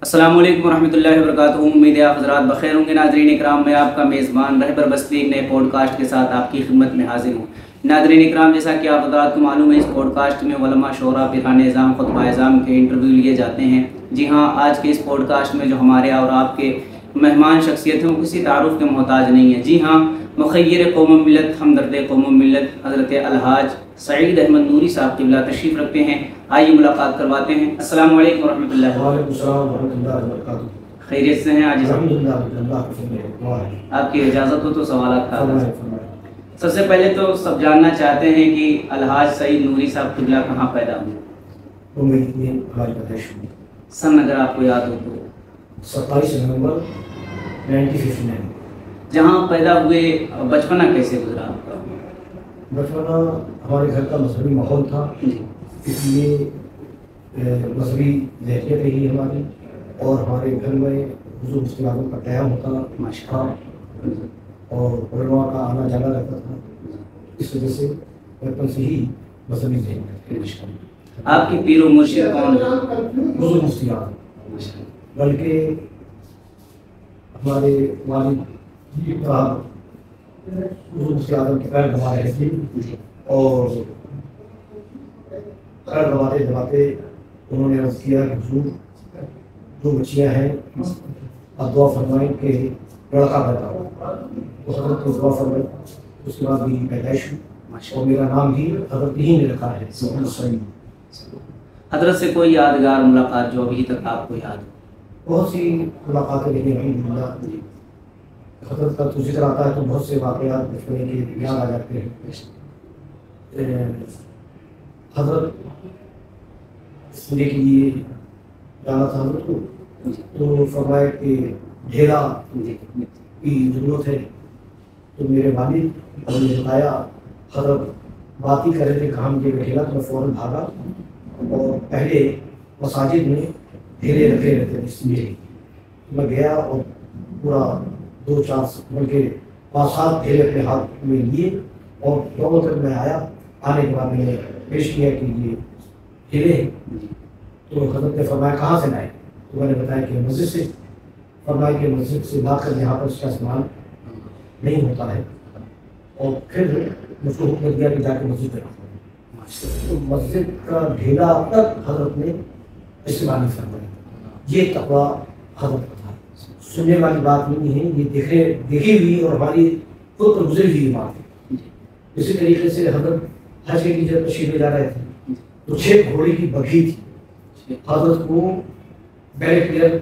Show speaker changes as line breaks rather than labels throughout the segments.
السلام علیکم ورحمۃ اللہ وبرکاتہ۔ امید ہے آپ حضرات بخیر ہوں گے۔ ناظرین اکرام، میں آپ کا میزبان رہبر بستی ایک نئے پوڈ کاسٹ کے ساتھ آپ کی خدمت میں حاضر ہوں۔ ناظرین اکرام، جیسا کہ آپ حضرات کو معلوم ہے، اس پوڈ کاسٹ میں علماء، شعراء، پیران اعظام، خطبہ اعظام کے انٹرویو لیے جاتے ہیں۔ جی ہاں، آج کے اس پوڈ کاسٹ میں جو ہمارے اور آپ کے مہمان شخصیت ہیں وہ کسی تعارف کے محتاج نہیں ہیں۔ جی ہاں، مخیر قوم و ملت، ہمدرد قوم و ملت حضرت الحاج سعید احمد نوری صاحب قبلہ تشریف رکھتے ہیں۔ آئیے ملاقات کرواتے ہیں۔ السلام علیکم ورحمۃ اللہ۔
وعلیکم السلام ورحمۃ اللہ وبرکاتہ۔
خیریت سے ہیں آج؟
الحمدللہ، اللہ کا فضل ہے۔
آپ کی اجازت ہو تو سوالات کا سب سے پہلے تو سب جاننا چاہتے ہیں کہ الحاج سعید نوری صاحب قبلہ کہاں پیدا ہوئے؟
امید میں ہماری پیدائش ہوئی
سن اگر آپ کو یاد ہو تو
27 نومبر 1959۔
جہاں پیدا ہوئے بچپنا کیسے گزرا آپ کا؟
بچپنا ہمارے گھر کا مذہبی ماحول تھا، اس لیے مذہبی ذہنیت رہی ہماری، اور ہمارے گھر میں حضور مفتی اعظم کا قیام ہوتا تھا اور علماء کا آنا جانا رہتا تھا۔ اس وجہ سے بچپن سے ہی مذہبی ذہنیت۔
آپ کی پیر و مرشد کون ہے؟
حضور مفتی اعظم، بلکہ ہمارے والد صاحب حضور مفتی اعظم کے پیر دبا رہے تھے، اور پیر دباتے دباتے انہوں نے عرض کیا کہ حضور، دو بچیاں ہیں، آپ دعا فرمائیں کہ لڑکا پیدا ہو۔ تو حضرت کو دعا فرمائی، اس کے بعد میری پیدائش ہوئی، اور میرا نام بھی حضرت ہی نے رکھا ہے۔
حضرت سے کوئی یادگار ملاقات جو ابھی تک آپ کو یاد ہو؟
بہت سی ملاقاتیں رہی الحمدللہ۔ حضرت کا تو ذکر آتا ہے تو بہت سے واقعات بچپنے کے یاد آ جاتے ہیں۔ حضرت سننے کے لیے جانا تھا حضرت کو، تو فرمایا کہ ڈھیلا کی ضرورت ہے، تو میرے والد نے بتایا، حضرت بات ہی کر رہے تھے کہاں مجھے ڈھیلا، تو میں فوراً بھاگا، اور پہلے مساجد میں ڈھیلے رکھے رہتے تھے، اس لیے میں گیا اور پورا 2-4 بلکہ 5-7 ڈھیلے اپنے ہاتھ میں لیے، اور دونوں تک میں آیا۔ آنے کے بعد میں نے پیش کیا کہ یہ ڈھیلے ہیں، تو حضرت نے فرمایا کہاں سے لائے؟ تو میں نے بتایا کہ مسجد سے۔ فرمایا کہ مسجد سے لا کر یہاں پر اس کا استعمال نہیں ہوتا ہے، اور پھر مجھ کو حکم دیا کہ جا کے مسجد میں رکھو۔ تو مسجد کا ڈھیلا تک حضرت نے استعمال نہیں فرمایا۔ یہ تقویٰ حضرت کا تھا، سننے والی بات نہیں ہے، یہ دیکھی ہوئی اور ہماری خود پر گزری ہوئی بات ہے۔ اسی طریقے سے حضرت حج کے لیے جب تشریف لے جا رہے تھے تو 6 گھوڑے کی بگھی تھی، حضرت کو بیریکیئر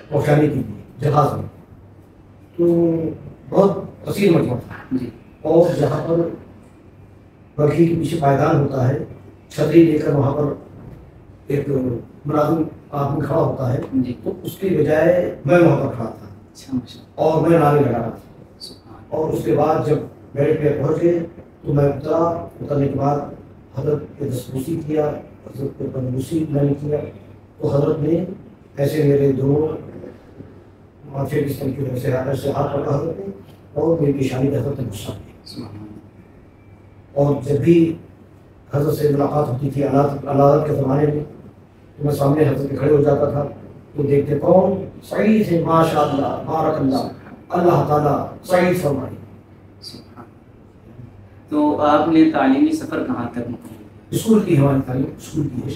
پہنچانے کے لیے جہاز میں، تو بہت کثیر مجمع تھا، اور جہاں پر بگھی کے پیچھے پائیدان ہوتا ہے، چھتری لے کر وہاں پر ایک ملازم آدمی کھڑا ہوتا ہے، تو اس کے بجائے میں وہاں پر کھڑا تھا اور میں نعرے لگا رہا تھا۔ اور اس کے بعد جب بیریکیئر پہنچ گئے تو میں اترنے کے بعد حضرت کے دستبوسی کیا، حضرت کو تندرستی میں نے کیا، تو حضرت نے ایسے میرے دونوں ماتھے کی طریقے سے ہاتھ پکڑا حضرت نے، اور میری پیشانی پہ حضرت نے غصہ کیا۔ اور جب بھی حضرت سے ملاقات ہوتی تھی علادت کے زمانے میں، تو میں سامنے حضرت کے کھڑے ہو جاتا تھا، تو دیکھتے کون سعید ہے، ماشاء اللہ، بارک اللہ، اللہ تعالیٰ سعید فرمائے۔
تو آپ نے تعلیمی سفر کہاں تک مکمل؟
اسکول کی ہماری تعلیم اسکول کی ہے۔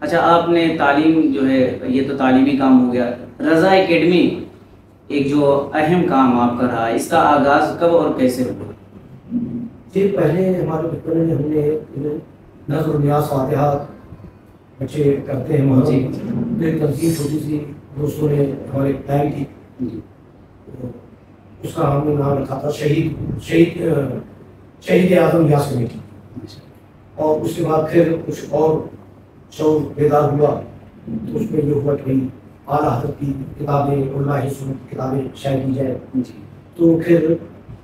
اچھا، آپ نے تعلیم جو ہے، یہ تو تعلیمی کام ہو گیا، رضا اکیڈمی ایک جو اہم کام آپ کا رہا، اس کا آغاز کب اور کیسے ہوا؟
جی، پہلے ہمارے بچپن میں ہم نے نظر و نیاز فاتحہ بچے کرتے ہیں، محرم ایک تنظیم چھوٹی سی دوستوں نے ہمارے قائم کی، اس کا ہم نے نام رکھا تھا شہید اعظم یاس کمیٹی۔ اور اس کے بعد پھر کچھ اور شعور بیدار ہوا، تو اس میں یہ ہوا کہ اعلیٰ حضرت کی کتابیں، علماء سنت کی کتابیں شائع کی جائے، تو پھر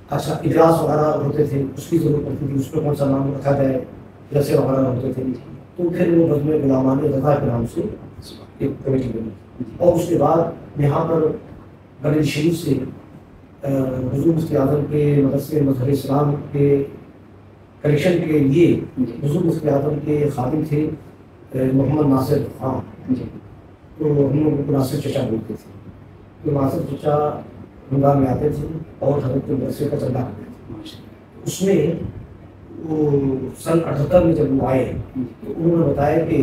اچھا اجلاس وغیرہ ہوتے تھے، اس کی ضرورت پڑتی تھی، اس پہ کون سا نام رکھا جائے، جلسے وغیرہ ہوتے تھے، تو پھر وہ بزم غلامان رضا کے نام سے ایک کمیٹی بنی۔ اور اس کے بعد یہاں پر بریلی شریف سے حضور مفتی اعظم کے مدرسے مظہر اسلام کے کلیکشن کے لیے حضور مفتی اعظم کے خادم تھے محمد ناصر خان، تو ہم لوگ کو ناصر چچا بولتے تھے. تو ناصر چچا رمضان میں آتے تھے اور حضرت کے مدرسے کا چندہ کرتے تھے. اس میں وہ سن 78 میں جب وہ آئے تو انہوں نے بتایا کہ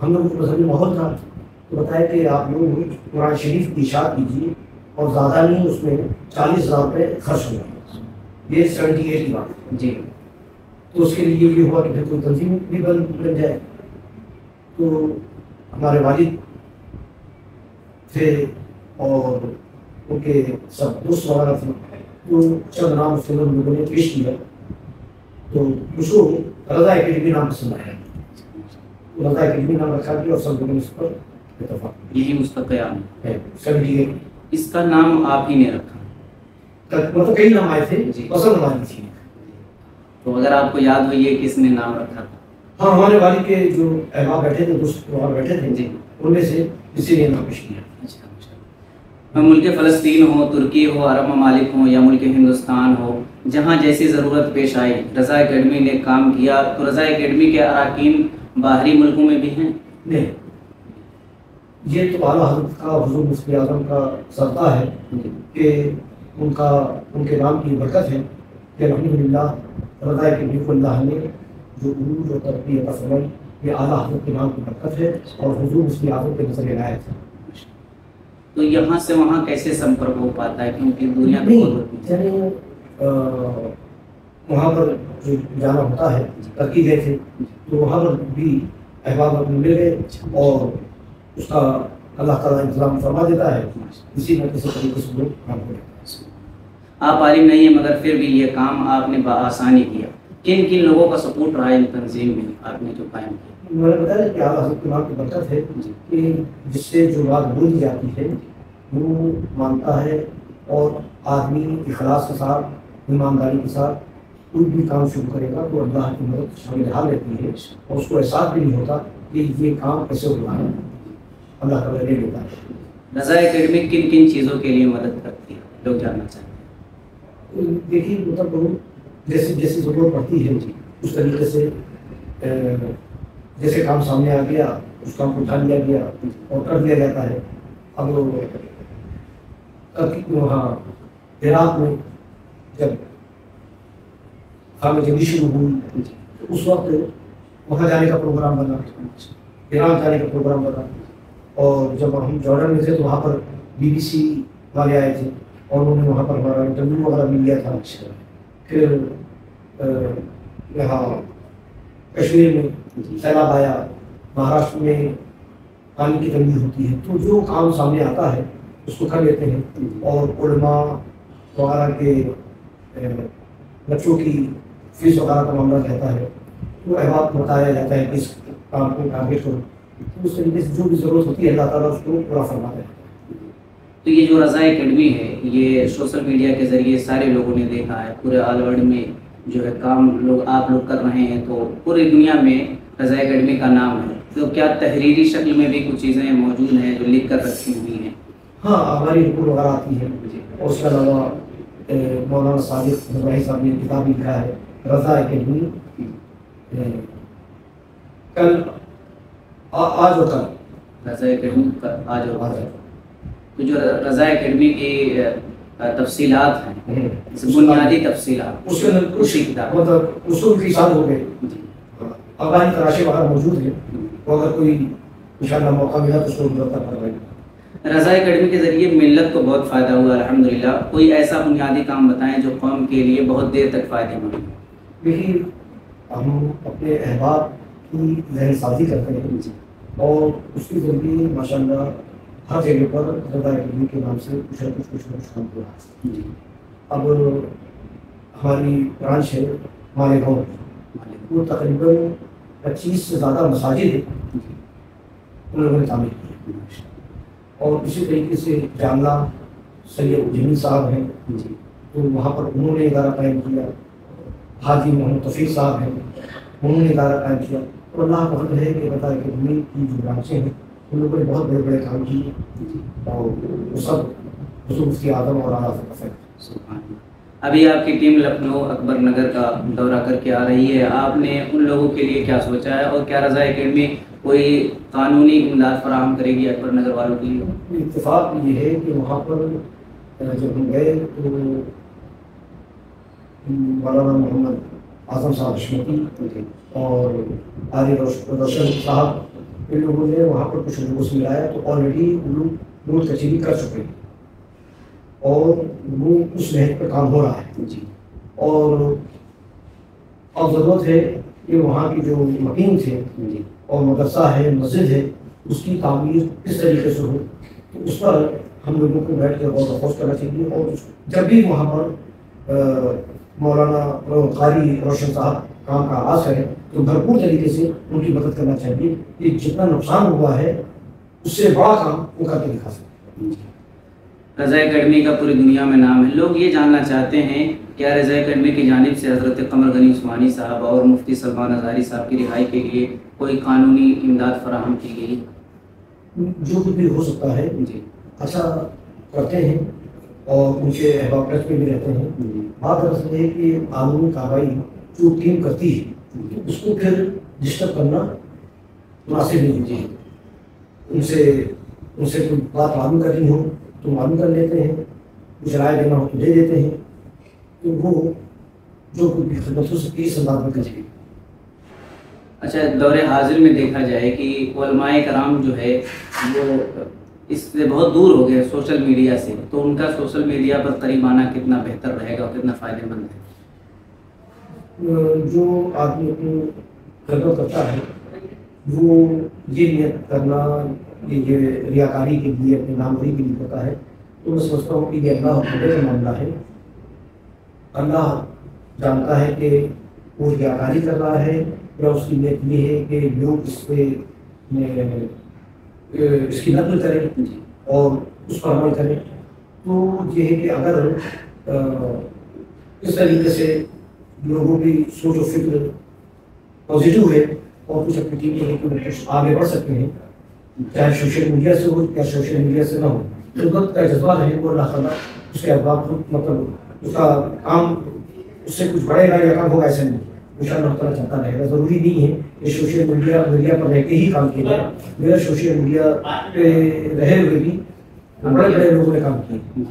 ہم لوگوں کو مذہبی ماحول تھا، تو بتایا کہ آپ لوگ قرآن شریف کی اشاعت کیجیے اور زیادہ نہیں، اس میں 40,000 روپے خرچ ہو گئے. یہ 78 کی بات ہے
جی.
تو اس کے لیے یہ ہوا کہ پھر کوئی تنظیم بھی بن جائے. تو ہمارے والد تھے اور ان کے سب دوست وغیرہ تھے، تو چند نام اس کے لوگوں نے پیش کیا. تو مجھ کو رضا اکیڈمی نام پسند آیا، رضا اکیڈمی نام رکھا گیا اور سب لوگوں نے اس پر اتفاق.
یہی اس کا قیام
ہے 78.
اس کا نام آپ ہی نے رکھا؟
مطلب کئی نام آئے تھے،
جی.
پسند ہماری تھی.
تو اگر آپ کو یاد ہو یہ کس نے نام رکھا تھا؟
ہاں، ہمارے والد کے جو احباب بیٹھے تھے، دوست وغیرہ بیٹھے تھے،
جی.
ان میں سے کسی نے نام پیش کیا.
ملک فلسطین ہو، ترکی ہو، عرب ممالک ہوں یا ملک ہندوستان ہو، جہاں جیسی ضرورت پیش آئی رضا اکیڈمی نے کام کیا. تو رضا اکیڈمی کے اراکین باہری ملکوں میں بھی ہیں؟
نہیں، یہ تو اعلیٰ حضرت کا، حضور مفتی اعظم کا صدقہ ہے کہ ان کے نام کی برکت ہے کہ الحمدللہ رضا اکیڈمی کو اللہ نے جو عروج اور ترقی عطا فرمائی، یہ اعلیٰ حضرت کے نام کی برکت ہے اور حضور مفتی اعظم کے نظر عنایت ہے.
تو یہاں سے وہاں کیسے سمپرک ہو پاتا ہے؟ کیونکہ دنیا میں بہت
یعنی وہاں پر جو جانا ہوتا ہے، ترکی گئے تھے تو وہاں پر بھی احباب اپنے مل گئے اور اس کا اللہ تعالیٰ انتظام فرما دیتا ہے. اسی نہ کسی طریقے سے لوگ کام کرتے ہیں.
آپ عالم نہیں ہیں مگر پھر بھی یہ کام آپ نے بآسانی کیا. کن کن لوگوں کا سپورٹ رہا ہے ان تنظیم میں آپ نے جو قائم کیا؟
میں نے بتایا کہ اعلیٰ حضرت کے نام کی برکت ہے کہ جس سے جو بات بولی جاتی ہے وہ مانتا ہے اور آدمی اخلاص کے ساتھ، ایمانداری کے ساتھ کوئی بھی کام شروع کرے گا تو اللہ کی مدد شامل حال رہتی ہے اور اس کو احساس بھی نہیں ہوتا کہ یہ کام کیسے ہوا ہے، اللہ تعالیٰ لے لیتا ہے.
رضا اکیڈمی کن کن چیزوں کے لیے مدد کرتی ہے لوگ جاننا چاہتے ہیں؟
دیکھیے مطلب جیسی ضرورت پڑتی ہے اس طریقے سے جیسے کام سامنے آ گیا اس کام کو اٹھا لیا گیا اور کر دیا جاتا ہے. اب وہاں عراق میں جب خانہ جنگی شروع ہوئی تو اس وقت وہاں جانے کا پروگرام بنا، عراق جانے کا پروگرام بنا. اور جب ہم جارڈن میں تھے تو وہاں پر BBC والے آئے تھے اور انہوں نے وہاں پر ہمارا انٹرویو وغیرہ بھی لیا تھا. پھر یہاں کشمیر میں سیلاب آیا، مہاراشٹر میں پانی کی تنگی ہوتی ہے، تو جو کام سامنے آتا ہے اس کو کر لیتے ہیں. اور علماء وغیرہ کے بچوں کی فیس وغیرہ کا معاملہ رہتا ہے تو احباب کو بتایا جاتا ہے کہ اس کام کو ٹارگیٹ کرو. اس طریقے سے جو بھی ضرورت ہوتی ہے اللہ تعالیٰ اس کو پورا فرماتا ہے.
تو یہ جو رضا اکیڈمی ہے یہ سوشل میڈیا کے ذریعے سارے لوگوں نے دیکھا ہے، پورے آل ورلڈ میں جو ہے کام آپ لوگ کر رہے ہیں، تو پوری دنیا میں رضا اکیڈمی کا نام ہے. تو کیا تحریری شکل میں بھی کچھ چیزیں موجود ہیں جو لکھ کر رکھی ہوئی ہیں؟
ہاں، ہماری رپورٹ وغیرہ آتی ہے اور اس کے علاوہ مولانا صادق ابراہیم صاحب نے کتاب بھی لکھا ہے رضا اکیڈمی، کل آج اور کل.
رضا اکیڈمی کا آج اور کل. تو جو رضا اکیڈمی کی تفصیلات ہیں، بنیادی تفصیلات
اس کے اندر
اسی کتاب
مطلب اصول کی ساتھ ہو گئے، افغانی تراشے وغیرہ موجود ہیں، تو اگر کوئی انشاءاللہ موقع ملا تو اس کو مرتب کروائیں گے.
رضا اکیڈمی کے ذریعے ملت کو بہت فائدہ ہوا الحمدللہ. کوئی ایسا بنیادی کام بتائیں جو قوم کے لیے بہت دیر تک فائدہ مند ہو.
دیکھیے ہم اپنے احباب کی ذہن سازی کرتے ہیں اور اس کے ذریعے ماشاءاللہ ہر جگہ پر رضا اکیڈمی کے نام سے کچھ نہ کچھ کام ہو رہا ہے. اب ہماری برانچ ہے مالیگاؤں، وہ تقریباً 25 سے زیادہ مساجد ہیں ان لوگوں نے تعمیر کی. اور اسی طریقے سے جاملہ سید جمیل صاحب ہیں تو وہاں پر انہوں نے ادارہ قائم کیا. حاجی محمد توفیق صاحب ہیں، انہوں نے ادارہ قائم کیا. اور اللہ کا فضل ہے کہ رضا اکیڈمی کی جو برانچیں ہیں ان لوگوں نے بہت بڑے بڑے کام کیے اور وہ سب حضور مفتی اعظم اور اعلیٰ حضرت.
ابھی آپ کی ٹیم لکھنؤ اکبر نگر کا دورہ کر کے آ رہی ہے، آپ نے ان لوگوں کے لیے کیا سوچا ہے اور کیا رضا اکیڈمی کوئی قانونی امداد فراہم کرے گی اکبر نگر والوں کے لیے؟
اتفاق یہ ہے کہ وہاں پر جب ہم گئے تو مولانا محمد اعظم صاحب حشمتی اور علی روشن صاحب ان لوگوں نے وہاں پر کچھ لوگوں سے ملایا تو آلریڈی وہ لوگ نوٹ کچہری کر چکے ہیں اور وہ اس محنت پہ کام ہو رہا ہے
جی،
اور اب ضرورت ہے کہ وہاں کی جو مکین تھے
جی،
اور مدرسہ ہے مسجد ہے اس کی تعمیر کس طریقے سے ہو تو اس پر ہم لوگوں کو بیٹھ کے غور و خوض کرنا چاہیے اور جب بھی وہاں پر مولانا قاری روشن صاحب کام کا آغاز کریں تو بھرپور طریقے سے ان کی مدد کرنا چاہیے کہ جتنا نقصان ہوا ہے اس سے بڑا کام وہ کر کے دکھا سکتے ہیں۔
رضا اکیڈمی کا پوری دنیا میں نام ہے، لوگ یہ جاننا چاہتے ہیں کیا رضا اکیڈمی کی جانب سے حضرت قمر غنی عثمانی صاحب اور مفتی سلمان ازاری صاحب کی رہائی کے لیے کوئی قانونی امداد فراہم کی گئی؟
جو کچھ بھی ہو سکتا ہے
جی،
اچھا کرتے ہیں اور ان کے احباب ٹچ میں بھی رہتے ہیں۔ بات دراصل ہے کہ قانونی کارروائی جو ٹیم کرتی ہے اس کو پھر ڈسٹرب کرنا مناسب نہیں ہے۔ ان سے کوئی بات معلوم کرنی ہو تو معلوم کر لیتے ہیں، کچھ رائے دینا ہو تو دے دیتے ہیں، تو وہ جو کچھ بھی خدمت ہو سکتی ہے اس انداز میں کریں۔
اچھا، دور حاضر میں دیکھا جائے کہ علماء کرام جو ہے وہ اس سے بہت دور ہو گئے سوشل میڈیا سے، تو ان کا سوشل میڈیا پر قریب آنا کتنا بہتر رہے گا اور کتنا فائدہ مند ہے؟
جو آدمی اپنی خدمت کرتا ہے وہ یہ نیت کرنا کہ یہ ریاکاری کے لیے اپنے ناموری کے لیے کرتا ہے تو میں سمجھتا ہوں کہ یہ اللہ تعالی کا معاملہ ہے۔ اللہ جانتا ہے کہ وہ ریاکاری کر رہا ہے یا اس کی نیت یہ ہے کہ لوگ اس کی نقل کریں اور اس پر عمل کریں۔ تو یہ ہے کہ اگر اس طریقے سے لوگوں کی سوچ و فکر پازیٹیو ہے اور کچھ اپنی ٹیم کو کچھ آگے بڑھ سکتے ہیں، چاہے سوشل میڈیا سے ہو یا سوشل میڈیا سے نہ ہو، خدمت کا جذبہ رہے وہ اللہ تعالیٰ اس کے احباب مطلب اس کا کام اس سے کچھ بڑھے گا یا کم ہوگا ایسا نہیں، ان شاء اللہ تعالیٰ چلتا رہے گا۔ ضروری نہیں ہے کہ سوشل میڈیا پر رہ کے ہی کام کیا جائے، میرا سوشل میڈیا پہ رہے ہوئے بھی بڑے بڑے لوگوں نے کام کیا،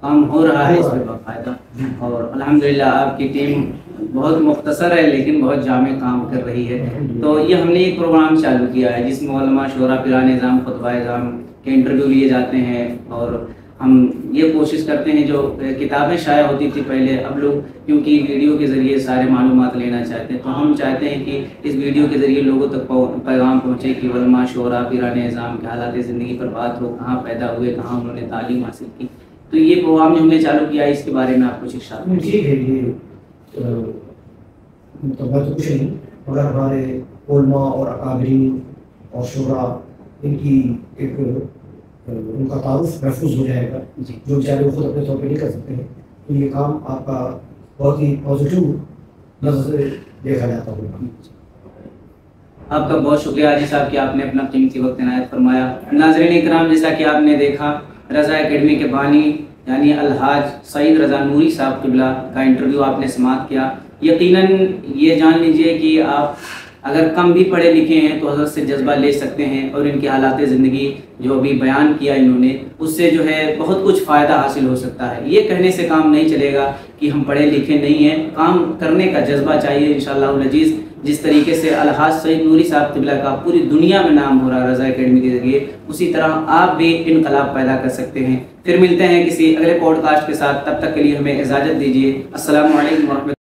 کام ہو رہا ہے اس میں باقاعدہ، اور الحمدللہ آپ کی ٹیم بہت مختصر ہے لیکن بہت جامع کام کر رہی ہے۔ تو یہ ہم نے ایک پروگرام چالو کیا ہے جس میں علماء شعراء پیران نظام خطبہ اعظام کے انٹرویو لیے جاتے ہیں، اور ہم یہ کوشش کرتے ہیں جو کتابیں شائع ہوتی تھی پہلے، اب لوگ کیونکہ ویڈیو کے ذریعے سارے معلومات لینا چاہتے ہیں، تو ہم چاہتے ہیں کہ اس ویڈیو کے ذریعے لوگوں تک پیغام پہنچے کہ علماء شعراء پیران نظام کے حالات زندگی پر بات ہو، کہاں پیدا ہوئے، کہاں انہوں نے تعلیم حاصل کی۔ تو یہ پروگرام جو ہم نے چالو کیا ہے اس کے بارے میں آپ کچھ ارشاد کریں۔
ٹھیک ہے، یہ مطلب تو کچھ نہیں، مگر ہمارے علماء اور اکابرین اور شعراء ان کی ایک ان کا تعارف محفوظ ہو جائے گا، جو بیچارے وہ خود اپنے طور پہ نہیں کر سکتے ہیں، تو یہ کام آپ کا بہت ہی پازیٹیو نظر سے دیکھا جاتا ہوگا۔
آپ کا بہت شکریہ حاجی صاحب کہ آپ نے اپنا قیمتی وقت عنایت فرمایا۔ ناظرین اکرام، جیسا کہ آپ نے دیکھا رضا اکیڈمی کے بانی یعنی الحاج سعید رضا نوری صاحب قبلہ کا انٹرویو آپ نے سماعت کیا۔ یقیناً یہ جان لیجئے کہ آپ اگر کم بھی پڑھے لکھے ہیں تو حضرت سے جذبہ لے سکتے ہیں، اور ان کی حالات زندگی جو بھی بیان کیا انہوں نے اس سے جو ہے بہت کچھ فائدہ حاصل ہو سکتا ہے۔ یہ کہنے سے کام نہیں چلے گا کہ ہم پڑھے لکھے نہیں ہیں، کام کرنے کا جذبہ چاہیے انشاءاللہ العزیز۔ جس طریقے سے الحاج سعید نوری صاحب قبلہ کا پوری دنیا میں نام ہو رہا ہے رضا اکیڈمی کے ذریعے، اسی طرح آپ بھی انقلاب پیدا کر سکتے ہیں۔ پھر ملتے ہیں کسی اگلے پوڈ کاسٹ کے ساتھ، تب تک کے لیے ہمیں اجازت دیجیے۔ السلام علیکم ورحمۃ اللہ۔